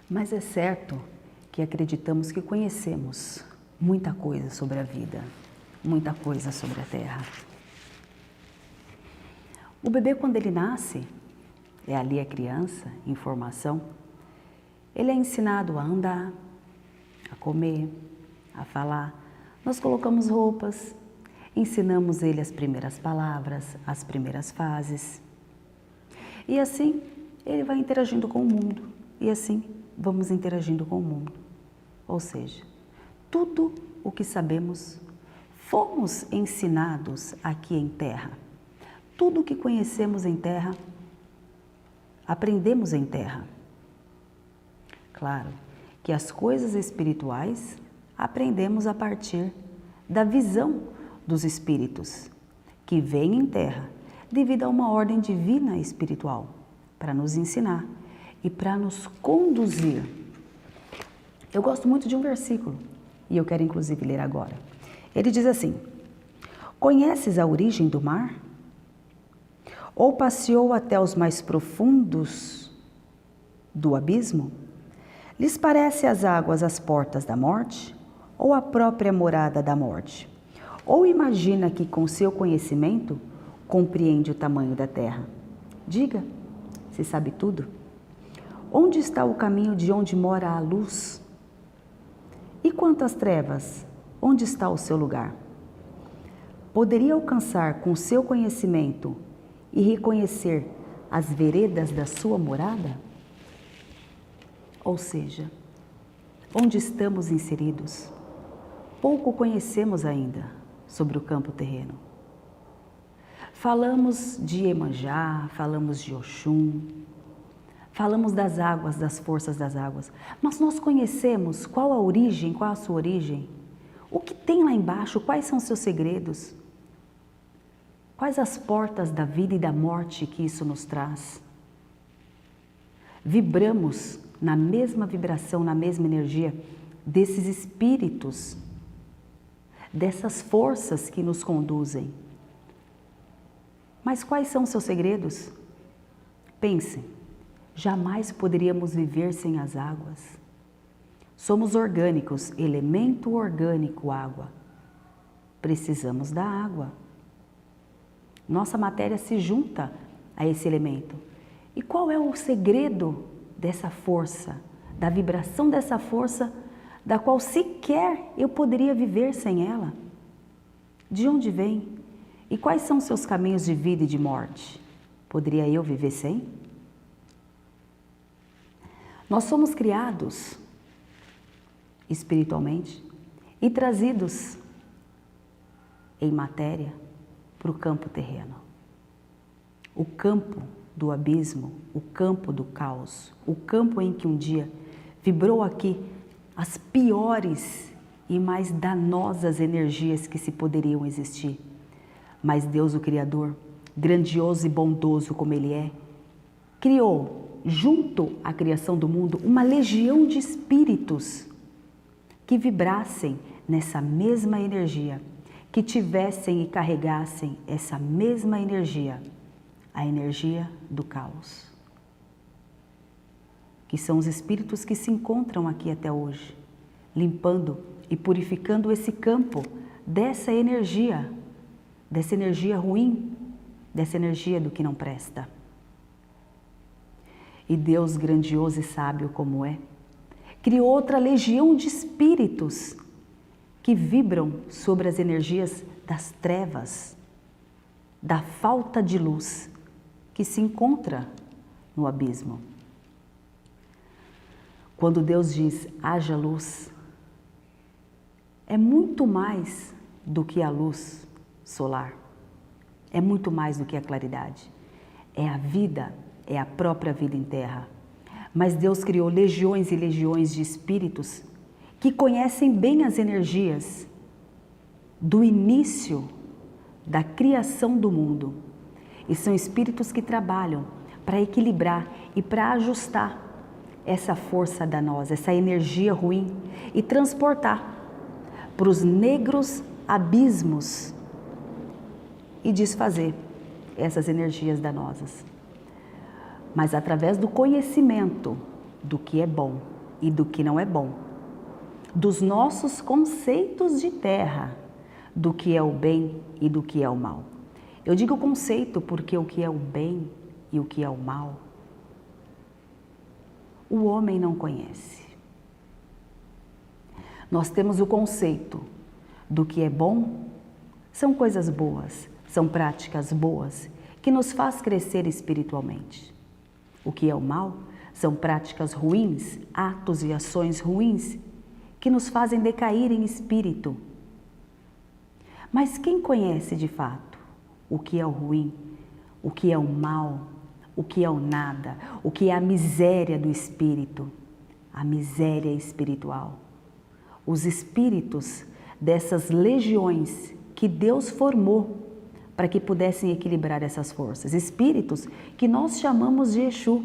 Mas é certo que acreditamos que conhecemos muita coisa sobre a vida, muita coisa sobre a Terra. O bebê, quando ele nasce, é ali a criança, em formação, ele é ensinado a andar, a comer, a falar. Nós colocamos roupas, ensinamos ele as primeiras palavras, as primeiras fases. E assim ele vai interagindo com o mundo. E assim vamos interagindo com o mundo. Ou seja, tudo o que sabemos, fomos ensinados aqui em terra. Tudo o que conhecemos em terra, aprendemos em terra. Claro que as coisas espirituais aprendemos a partir da visão dos espíritos, que vêm em terra devido a uma ordem divina espiritual, para nos ensinar e para nos conduzir. Eu gosto muito de um versículo, e eu quero inclusive ler agora. Ele diz assim: conheces a origem do mar? Ou passeou até os mais profundos do abismo? Lhes parece as águas as portas da morte? Ou a própria morada da morte? Ou imagina que com seu conhecimento compreende o tamanho da terra? Diga, se sabe tudo. Onde está o caminho de onde mora a luz? E quanto às trevas, onde está o seu lugar? Poderia alcançar com seu conhecimento e reconhecer as veredas da sua morada? Ou seja, onde estamos inseridos, pouco conhecemos ainda sobre o campo terreno. Falamos de Iemanjá, falamos de Oxum, falamos das águas, das forças das águas, mas nós conhecemos qual a origem, qual a sua origem? O que tem lá embaixo, quais são os seus segredos? Quais as portas da vida e da morte que isso nos traz? Vibramos na mesma vibração, na mesma energia desses espíritos, dessas forças que nos conduzem. Mas quais são os seus segredos? Pense, jamais poderíamos viver sem as águas. Somos orgânicos, elemento orgânico, água. Precisamos da água. Nossa matéria se junta a esse elemento. E qual é o segredo dessa força, da vibração dessa força, da qual sequer eu poderia viver sem ela? De onde vem? E quais são seus caminhos de vida e de morte? Poderia eu viver sem? Nós somos criados espiritualmente e trazidos em matéria para o campo terreno. O campo do abismo, o campo do caos, o campo em que um dia vibrou aqui as piores e mais danosas energias que se poderiam existir. Mas Deus, o Criador, grandioso e bondoso como Ele é, criou, junto à criação do mundo, uma legião de espíritos que vibrassem nessa mesma energia, que tivessem e carregassem essa mesma energia, a energia do caos. Que são os espíritos que se encontram aqui até hoje, limpando e purificando esse campo dessa energia ruim, dessa energia do que não presta. E Deus, grandioso e sábio como é, criou outra legião de espíritos que vibram sobre as energias das trevas, da falta de luz que se encontra no abismo. Quando Deus diz, haja luz, é muito mais do que a luz solar, é muito mais do que a claridade, é a vida, é a própria vida em terra. Mas Deus criou legiões e legiões de espíritos que conhecem bem as energias do início da criação do mundo. E são espíritos que trabalham para equilibrar e para ajustar essa força danosa, essa energia ruim e transportar para os negros abismos e desfazer essas energias danosas. Mas através do conhecimento do que é bom e do que não é bom, dos nossos conceitos de terra, do que é o bem e do que é o mal. Eu digo conceito porque o que é o bem e o que é o mal, o homem não conhece. Nós temos o conceito do que é bom, são coisas boas, são práticas boas, que nos faz crescer espiritualmente. O que é o mal são práticas ruins, atos e ações ruins, que nos fazem decair em espírito. Mas quem conhece de fato o que é o ruim, o que é o mal, o que é o nada, o que é a miséria do espírito, a miséria espiritual? Os espíritos dessas legiões que Deus formou para que pudessem equilibrar essas forças. Espíritos que nós chamamos de Exu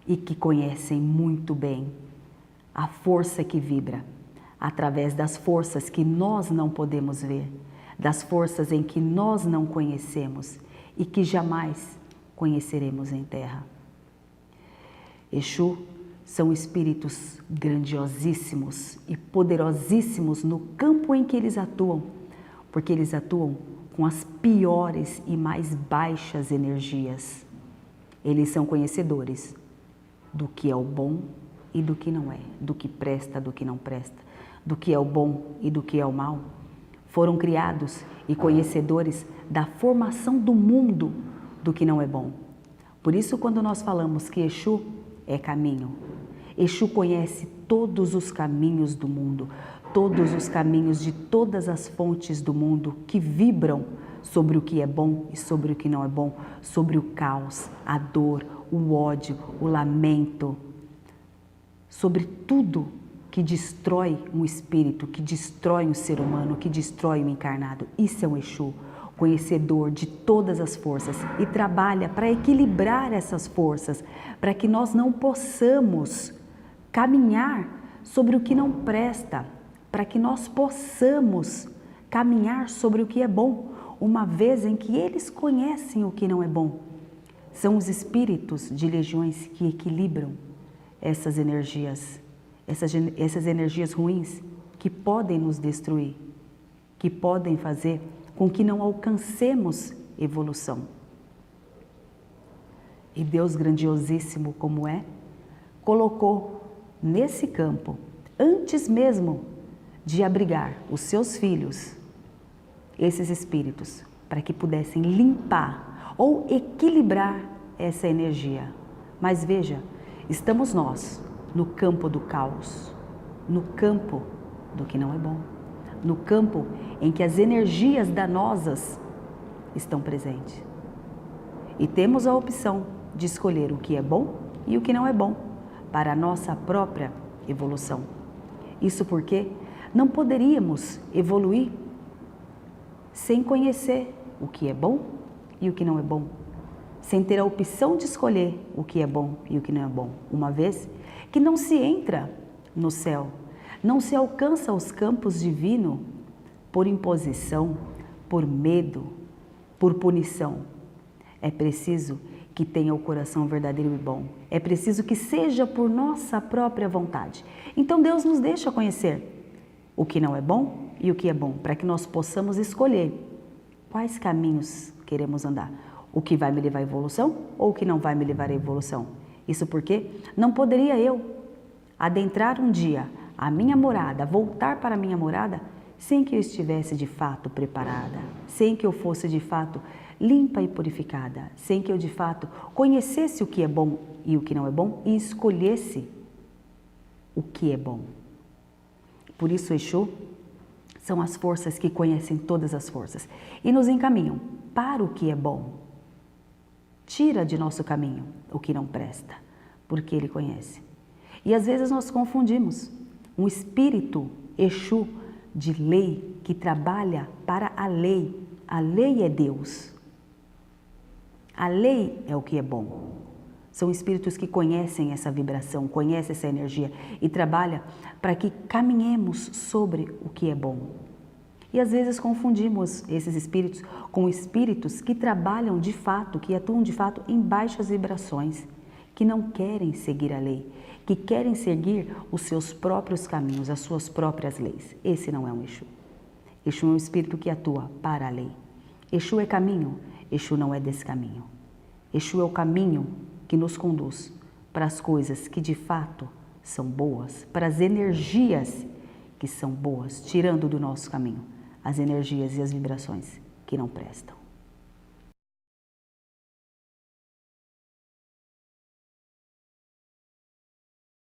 e que conhecem muito bem a força que vibra através das forças que nós não podemos ver, das forças em que nós não conhecemos e que jamais conheceremos em terra. Exu são espíritos grandiosíssimos e poderosíssimos no campo em que eles atuam, porque eles atuam com as piores e mais baixas energias. Eles são conhecedores do que é o bom e do que não é, do que presta, do que não presta, do que é o bom e do que é o mal. Foram criados e conhecedores da formação do mundo do que não é bom. Por isso, quando nós falamos que Exu é caminho, Exu conhece todos os caminhos do mundo, todos os caminhos de todas as fontes do mundo que vibram sobre o que é bom e sobre o que não é bom, sobre o caos, a dor, o ódio, o lamento, sobre tudo que destrói um espírito, que destrói um ser humano, que destrói um encarnado. Isso é um Exu, conhecedor de todas as forças e trabalha para equilibrar essas forças, para que nós não possamos caminhar sobre o que não presta, para que nós possamos caminhar sobre o que é bom, uma vez em que eles conhecem o que não é bom. São os espíritos de legiões que equilibram essas energias, essas energias ruins que podem nos destruir, que podem fazer com que não alcancemos evolução. E Deus, grandiosíssimo como é, colocou nesse campo, antes mesmo de abrigar os seus filhos, esses espíritos, para que pudessem limpar ou equilibrar essa energia. Mas veja, estamos nós no campo do caos, no campo do que não é bom, no campo em que as energias danosas estão presentes. E temos a opção de escolher o que é bom e o que não é bom para a nossa própria evolução. Isso porque não poderíamos evoluir sem conhecer o que é bom e o que não é bom, sem ter a opção de escolher o que é bom e o que não é bom, uma vez que não se entra no céu, não se alcança os campos divinos por imposição, por medo, por punição. É preciso que tenha o coração verdadeiro e bom. É preciso que seja por nossa própria vontade. Então Deus nos deixa conhecer o que não é bom e o que é bom, para que nós possamos escolher quais caminhos queremos andar. O que vai me levar à evolução ou o que não vai me levar à evolução. Isso porque não poderia eu adentrar um dia a minha morada, voltar para a minha morada, sem que eu estivesse de fato preparada, sem que eu fosse de fato limpa e purificada, sem que eu de fato conhecesse o que é bom e o que não é bom e escolhesse o que é bom. Por isso, Exu são as forças que conhecem todas as forças e nos encaminham para o que é bom. Tira de nosso caminho o que não presta, porque Ele conhece. E às vezes nós confundimos um espírito Exu de lei que trabalha para a lei. A lei é Deus. A lei é o que é bom. São espíritos que conhecem essa vibração, conhecem essa energia e trabalham para que caminhemos sobre o que é bom. E às vezes confundimos esses espíritos com espíritos que trabalham de fato, que atuam de fato em baixas vibrações, que não querem seguir a lei, que querem seguir os seus próprios caminhos, as suas próprias leis. Esse não é um Exu. Exu é um espírito que atua para a lei. Exu é caminho, Exu não é descaminho. Exu é o caminho que nos conduz para as coisas que de fato são boas, para as energias que são boas, tirando do nosso caminho as energias e as vibrações que não prestam.